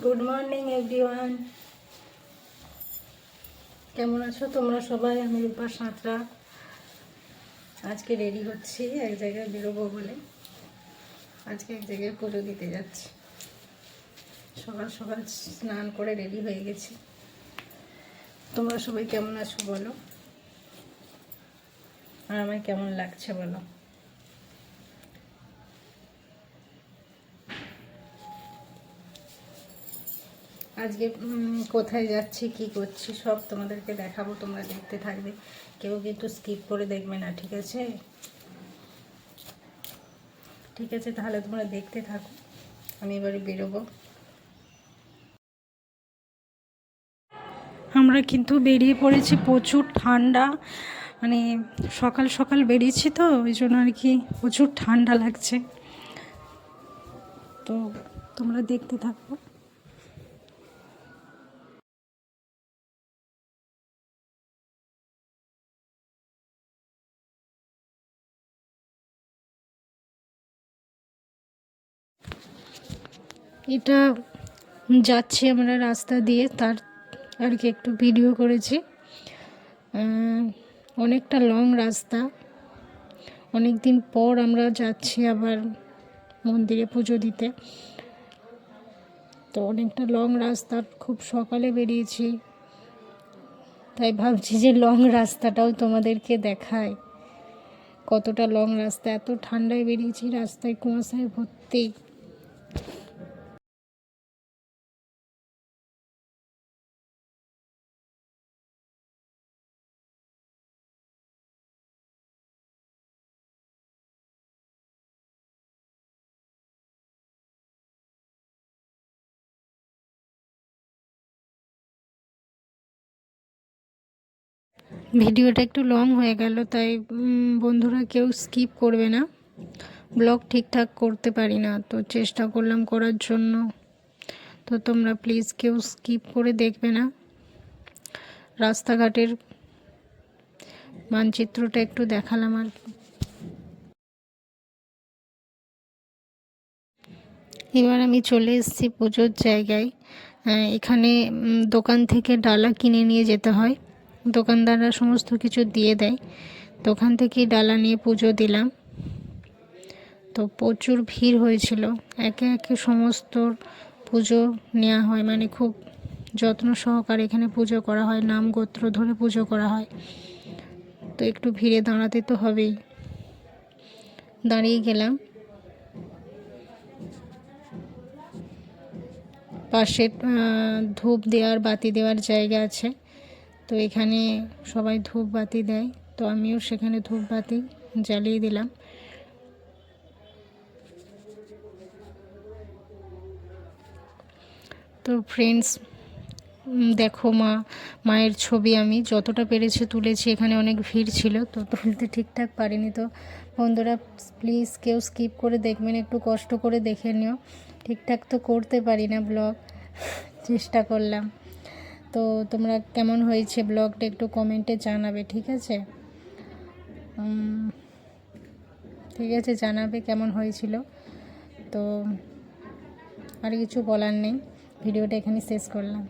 Good morning everyone, কেমন আছো তোমরা সবাই? আমি রূপা সাঁতরা। আজকে রেডি হচ্ছি এক জায়গায় বেরোবো বলে। আজকে এক জায়গায় পুজো দিতে যাচ্ছি। সকাল সকাল স্নান করে রেডি হয়ে গেছি। তোমরা সবাই কেমন আছো বলো, আর আমায় কেমন লাগছে বলো। আজকে কোথায় যাচ্ছি, কি করছি সব তোমাদেরকে দেখাবো, তোমরা দেখতে থাকবে। কেউ কিন্তু স্কিপ করে দেখবে না, ঠিক আছে? ঠিক আছে, তাহলে তোমরা দেখতে থাকো। আমি এবারে বেরোবো। আমরা কিন্তু বেরিয়ে পড়েছি, প্রচুর ঠান্ডা, মানে সকাল সকাল বেরিয়েছি তো ওই জন্য আর কি প্রচুর ঠান্ডা লাগছে। তো তোমরা দেখতে থাকো। এটা যাচ্ছি আমরা রাস্তা দিয়ে, তার আর কি একটু ভিডিও করেছি। অনেকটা লং রাস্তা, অনেক দিন পর আমরা যাচ্ছি আবার মন্দিরে পুজো দিতে। তো অনেকটা লং রাস্তা, খুব সকালে বেরিয়েছি, তাই ভাবছি যে লং রাস্তাটাও তোমাদেরকে দেখায়। কতটা লং রাস্তা, এত ঠান্ডায় বেরিয়েছি, রাস্তায় কুয়াশায় ভর্তি। ভিডিওটা একটু লং হয়ে গেল, তাই বন্ধুরা কেউ স্কিপ করবে না। ব্লগ ঠিকঠাক করতে পারি না, তো চেষ্টা করলাম করার জন্য। তো তোমরা প্লিজ কেউ স্কিপ করে দেখবে না। রাস্তাঘাটের মানচিত্রটা একটু দেখালাম আর কি। এবার আমি চলে এসেছি পুজোর জায়গায়। এখানে দোকান থেকে ডালা কিনে নিয়ে যেতে হয়, দোকানদাররা সমস্ত কিছু দিয়ে দেয়। তো ওখান থেকেই ডালা নিয়ে পুজো দিলাম। তো প্রচুর ভিড় হয়েছিল, একে একে সমস্ত পুজো নেওয়া হয়, মানে খুব যত্ন সহকারে এখানে পুজো করা হয়, নাম গোত্র ধরে পুজো করা হয়। তো একটু ভিড়ে দাঁড়াতে তো হবেই, দাঁড়িয়ে গেলাম। পাশে ধূপ দেওয়ার বাতি দেওয়ার জায়গা আছে, তো এখানে সবাই ধূপ বাতি দেয়, তো আমিও সেখানে ধূপ বাতি জ্বালিয়ে দিলাম। তো ফ্রেন্ডস দেখো, মায়ের ছবি আমি যতটা পেরেছি তুলেছি। এখানে অনেক ভিড় ছিল, তো তুলতে ঠিকঠাক পারিনি। তো বন্ধুরা প্লিজ কেউ স্কিপ করে দেখবেন, একটু কষ্ট করে দেখে নিও। ঠিকঠাক তো করতে পারি না ব্লগ, চেষ্টা করলাম। তো তোমরা কেমন হয়েছে ব্লগটা একটু কমেন্টে জানাবে, ঠিক আছে? ঠিক আছে, জানাবে কেমন হয়েছিল। তো আর কিছু বলার নেই, ভিডিওটা এখানে শেষ করলাম।